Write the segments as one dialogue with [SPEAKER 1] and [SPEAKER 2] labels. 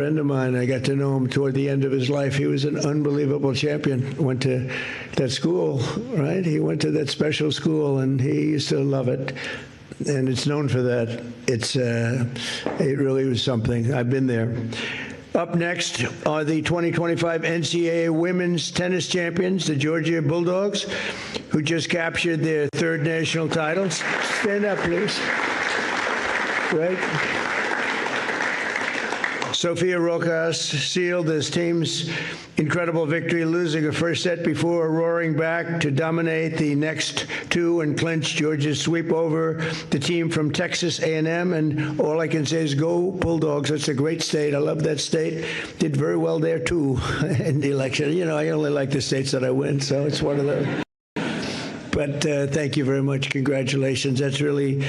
[SPEAKER 1] friend of mine. I got to know him toward the end of his life. He was an unbelievable champion. Went to that school, right? He went to that special school, and he used to love it. And it's known for that. It really was something. I've been there. Up next are the 2025 NCAA Women's Tennis Champions, the Georgia Bulldogs, who just captured their third national title. Stand up, please. Right. Sofia Rojas sealed this team's incredible victory, losing a first set before roaring back to dominate the next two and clinch Georgia's sweep over the team from Texas A&M. And all I can say is go Bulldogs. That's a great state. I love that state. Did very well there, too, in the election. You know, I only like the states that I win, so it's one of those. But thank you very much. Congratulations. That's really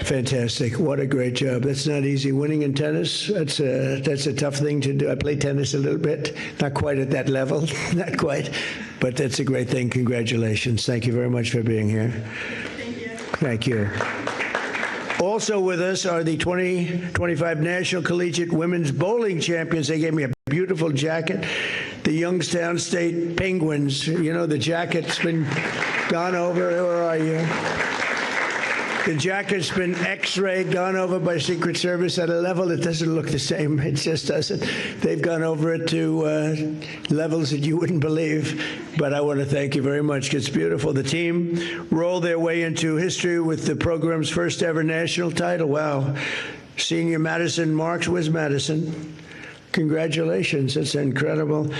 [SPEAKER 1] fantastic. What a great job. That's not easy. Winning in tennis, that's a tough thing to do. I play tennis a little bit, not quite at that level, not quite, but that's a great thing. Congratulations. Thank you very much for being here. Thank you. Thank you. Also with us are the 2025 National Collegiate Women's Bowling Champions. They gave me a beautiful jacket. The Youngstown State Penguins. You know, the jacket's been gone over. Where are you? The jacket's been X-rayed, gone over by Secret Service at a level that doesn't look the same. It just doesn't. They've gone over it to levels that you wouldn't believe. But I want to thank you very much. It's beautiful. The team rolled their way into history with the program's first ever national title. Wow. Senior Madison Marks. Where's Madison? Congratulations. That's incredible.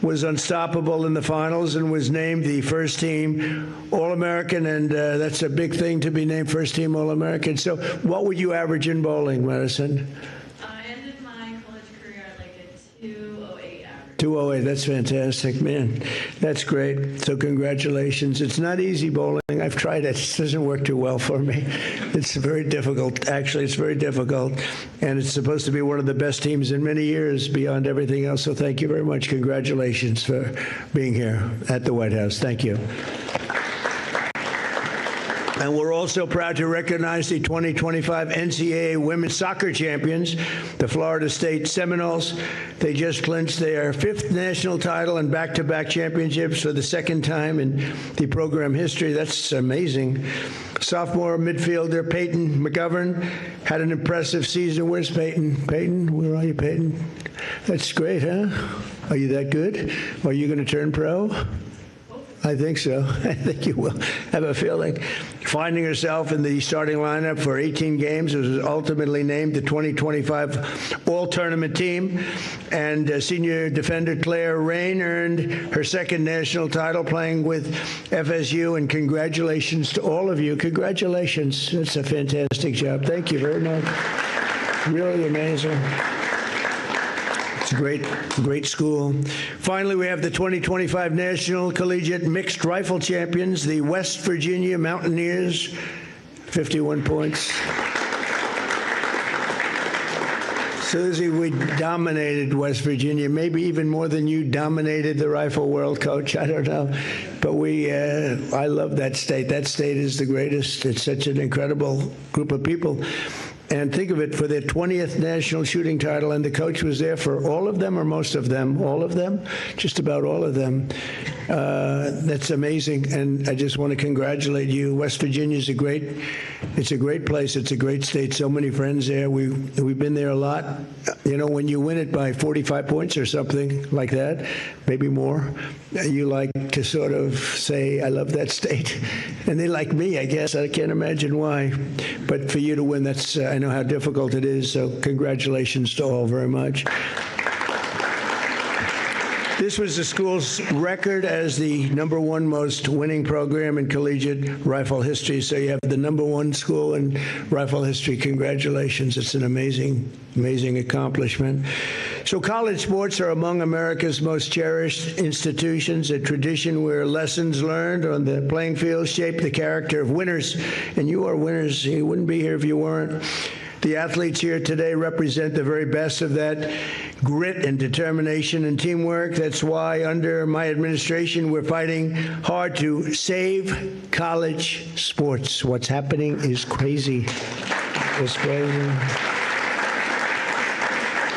[SPEAKER 1] Was unstoppable in the finals and was named the first team All-American, and that's a big thing to be named first team All-American. So what would you average in bowling, Madison?
[SPEAKER 2] I ended my college career at like a 208 average.
[SPEAKER 1] 208. That's fantastic, man. That's great. So congratulations. It's not easy bowling. I've tried it. It doesn't work too well for me. It's very difficult. Actually, it's very difficult. And it's supposed to be one of the best teams in many years beyond everything else. So thank you very much. Congratulations for being here at the White House. Thank you. And we're also proud to recognize the 2025 NCAA Women's Soccer Champions, the Florida State Seminoles. They just clinched their fifth national title and back-to-back championships for the second time in the program history. That's amazing. Sophomore midfielder Peyton McGovern had an impressive season. Where's Peyton? Peyton, where are you, Peyton? That's great, huh? Are you that good? Are you going to turn pro? I think so. I think you will. Have a feeling. Finding herself in the starting lineup for 18 games, it was ultimately named the 2025 All-Tournament team. And senior defender Claire Rain earned her second national title playing with FSU. And congratulations to all of you. Congratulations. That's a fantastic job. Thank you very much. Really amazing. It's a great school. Finally, we have the 2025 National Collegiate Mixed Rifle Champions, the West Virginia Mountaineers, 51 points. Susie, we dominated West Virginia, maybe even more than you dominated the rifle world, Coach. I don't know. But I love that state. That state is the greatest. It's such an incredible group of people. And think of it, for their 20th national shooting title, and the coach was there for all of them or most of them? All of them? Just about all of them. That's amazing, and I just want to congratulate you. West Virginia is a great place. It's a great state. So many friends there. We've been there a lot. You know, when you win it by 45 points or something like that, maybe more, you like to sort of say, I love that state. And they like me, I guess. I can't imagine why. But for you to win, that's I know how difficult it is, so congratulations to all very much. This was the school's record as the #1 most winning program in collegiate rifle history. So you have the #1 school in rifle history. Congratulations. It's an amazing, amazing accomplishment. So college sports are among America's most cherished institutions, a tradition where lessons learned on the playing field shape the character of winners. And you are winners. You wouldn't be here if you weren't. The athletes here today represent the very best of that grit and determination and teamwork. That's why under my administration, we're fighting hard to save college sports. What's happening is crazy. It's crazy.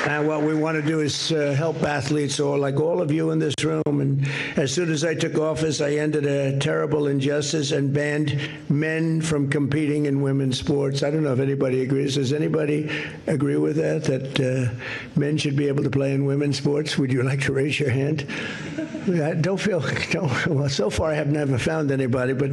[SPEAKER 1] And what we want to do is help athletes, or like all of you in this room. And as soon as I took office, I ended a terrible injustice and banned men from competing in women's sports. I don't know if anybody agrees. Does anybody agree with that, that men should be able to play in women's sports? Would you like to raise your hand? Well, so far I have never found anybody, but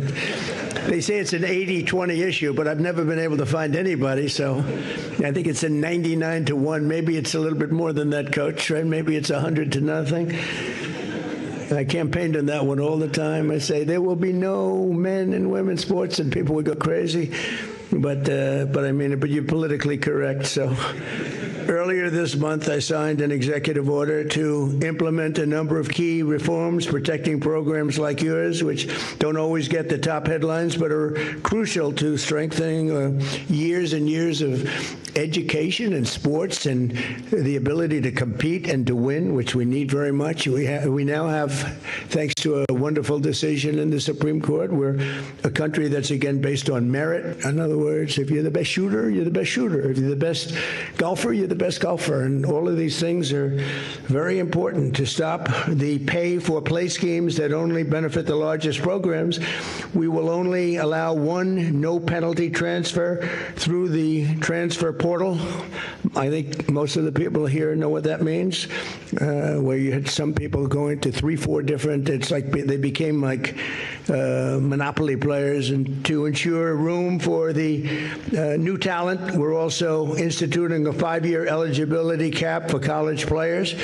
[SPEAKER 1] they say it's an 80-20 issue, but I've never been able to find anybody, so I think it's a 99-1. Maybe it's a little bit more than that, Coach, right? Maybe it's 100-0. I campaigned on that one all the time. I say there will be no men in women's sports, and people would go crazy. But I mean, but you're politically correct, so. Earlier this month, I signed an executive order to implement a number of key reforms protecting programs like yours, which don't always get the top headlines, but are crucial to strengthening years and years of education and sports and the ability to compete and to win, which we need very much. We now have, thanks to a wonderful decision in the Supreme Court, we're a country that's, again, based on merit. In other words, if you're the best shooter, you're the best shooter. If you're the best golfer, you're the best golfer. And all of these things are very important to stop the pay-for-play schemes that only benefit the largest programs. We will only allow one no-penalty transfer through the transfer portal. I think most of the people here know what that means, where you had some people going to 3-4 different, it's like they became like monopoly players. And to ensure room for the new talent, we're also instituting a 5-year eligibility cap for college players,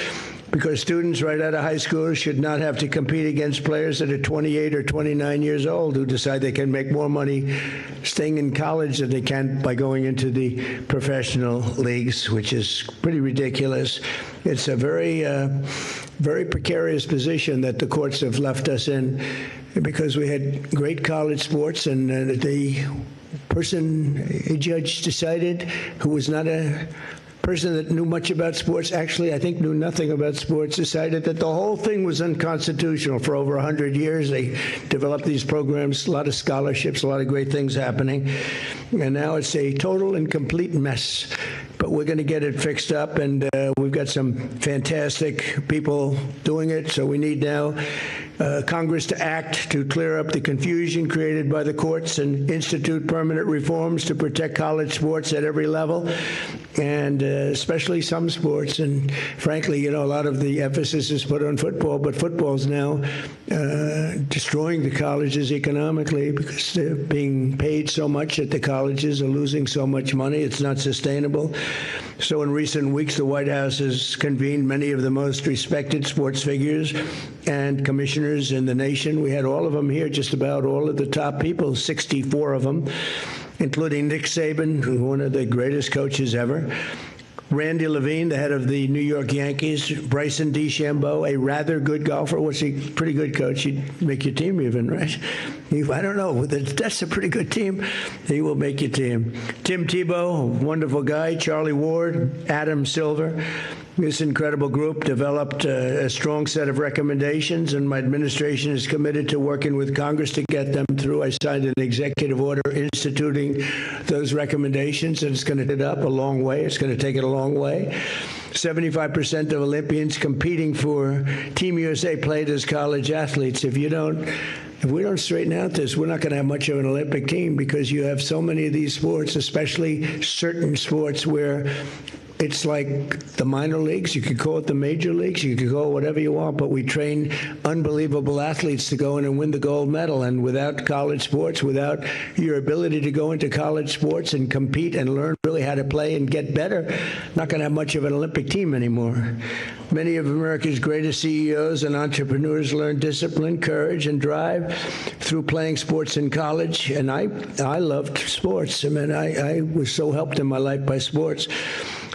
[SPEAKER 1] because students right out of high school should not have to compete against players that are 28 or 29 years old who decide they can make more money staying in college than they can by going into the professional leagues, which is pretty ridiculous. It's a very, very precarious position that the courts have left us in, because we had great college sports, and the person, a judge decided, who was not a person that knew much about sports, actually I think knew nothing about sports, decided that the whole thing was unconstitutional. For over 100 years they developed these programs, a lot of scholarships, a lot of great things happening, and now it's a total and complete mess. But we're going to get it fixed up, and we've got some fantastic people doing it. So we need now Congress to act to clear up the confusion created by the courts and institute permanent reforms to protect college sports at every level, and especially some sports. And frankly, you know, a lot of the emphasis is put on football, but football's now destroying the colleges economically, because they're being paid so much that the colleges are losing so much money. It's not sustainable. So in recent weeks, the White House has convened many of the most respected sports figures and commissioners in the nation. We had all of them here, just about all of the top people, 64 of them, including Nick Saban, one of the greatest coaches ever, Randy Levine, the head of the New York Yankees, Bryson DeChambeau, a rather good golfer. Was he pretty good, Coach? He'd make your team even, right? I don't know. That's a pretty good team. He will make your team. Tim Tebow, a wonderful guy. Charlie Ward, Adam Silver. This incredible group developed a strong set of recommendations, and my administration is committed to working with Congress to get them through. I signed an executive order instituting those recommendations, and it's going to take it up a long way. It's going to take it a long way. 75% of Olympians competing for Team USA played as college athletes. If we don't straighten out this, we're not going to have much of an Olympic team, because you have so many of these sports, especially certain sports where it's like the minor leagues. You could call it the major leagues. You could call it whatever you want, but we train unbelievable athletes to go in and win the gold medal. And without college sports, without your ability to go into college sports and compete and learn really how to play and get better, not going to have much of an Olympic team anymore. Many of America's greatest CEOs and entrepreneurs learned discipline, courage, and drive through playing sports in college. And I loved sports. I mean, I was so helped in my life by sports.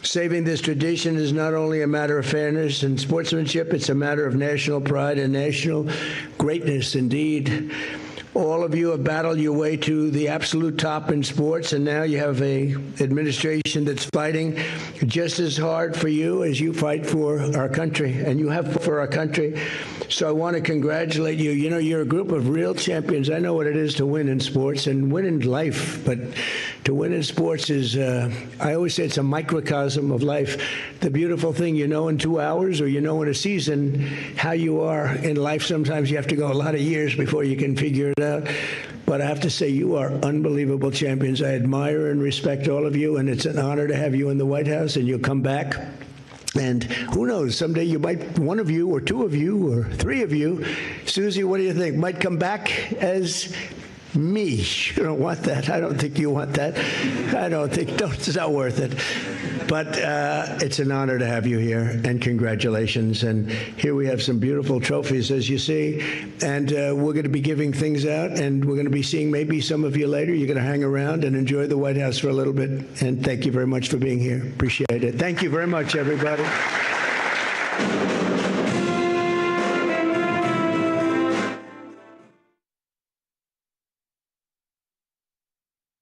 [SPEAKER 1] Saving this tradition is not only a matter of fairness and sportsmanship, it's a matter of national pride and national greatness indeed. All of you have battled your way to the absolute top in sports, and now you have an administration that's fighting just as hard for you as you fight for our country, and you have for our country. So I want to congratulate you. You know, you're a group of real champions. I know what it is to win in sports and win in life, but To win in sports is, I always say it's a microcosm of life. The beautiful thing, you know in 2 hours or you know in a season how you are in life. Sometimes you have to go a lot of years before you can figure it out. But I have to say, you are unbelievable champions. I admire and respect all of you, and it's an honor to have you in the White House, and you'll come back. And who knows, someday you might, one of you or two of you or three of you, Susie, what do you think, might come back as me. You don't want that. I don't think you want that. I don't think, it's not worth it. But it's an honor to have you here, and congratulations. And here we have some beautiful trophies, as you see. And we're going to be giving things out, and we're going to be seeing maybe some of you later. You're going to hang around and enjoy the White House for a little bit. And thank you very much for being here. Appreciate it. Thank you very much, everybody.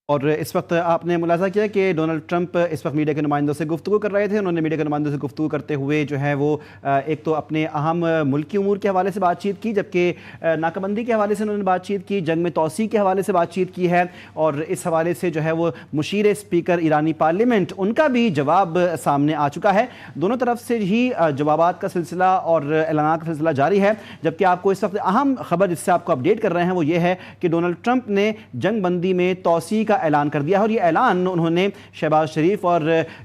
[SPEAKER 3] और इस वक्त आपने मुलाजा किया कि Donald Trump इस वक्त media के नुमाइंदों से गुफ्तगू कर रहे थे। उन्होंने मीडिया के नुमाइंदों से गुफ्तगू करते हुए जो है वो एक तो अपने अहम मुल्की उमूर के हवाले से बातचीत की, जबकि नाकाबंदी के हवाले से उन्होंने बातचीत की, जंग में तौसी के हवाले से बातचीत की है, और इस हवाले से जो है वो मुशीर स्पीकर ईरानी पार्लियामेंट उनका भी जवाब सामने आ चुका है। दोनों तरफ से ही जवाबात का सिलसिला और ऐलानात का सिलसिला जारी है। जबकि आपको इस वक्त अहम खबर जिससे आपको अपडेट कर रहे हैं वो ये है कि डोनाल्ड ट्रंप ने जंग बंदी में तौसी का ऐलान कर दिया है, और ये ऐलान उन्होंने शहबाज शरीफ और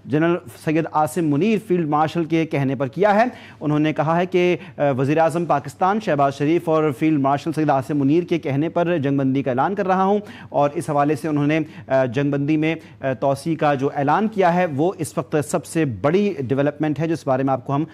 [SPEAKER 3] general Syed Asim Munir field marshal के कहने पर किया है। उन्होंने कहा है कि वज़ीर आज़म पाकिस्तान शहबाज शरीफ और फील्ड मार्शल सैयद आसिम मुनीर के कहने पर जंगबंदी का ऐलान कर रहा हूं, और इस हवाले से उन्होंने जंगबंदी में तौसी का जो ऐलान किया है वो इस वक्त सबसे बड़ी डेवलपमेंट है, जिस बारे में आपको हम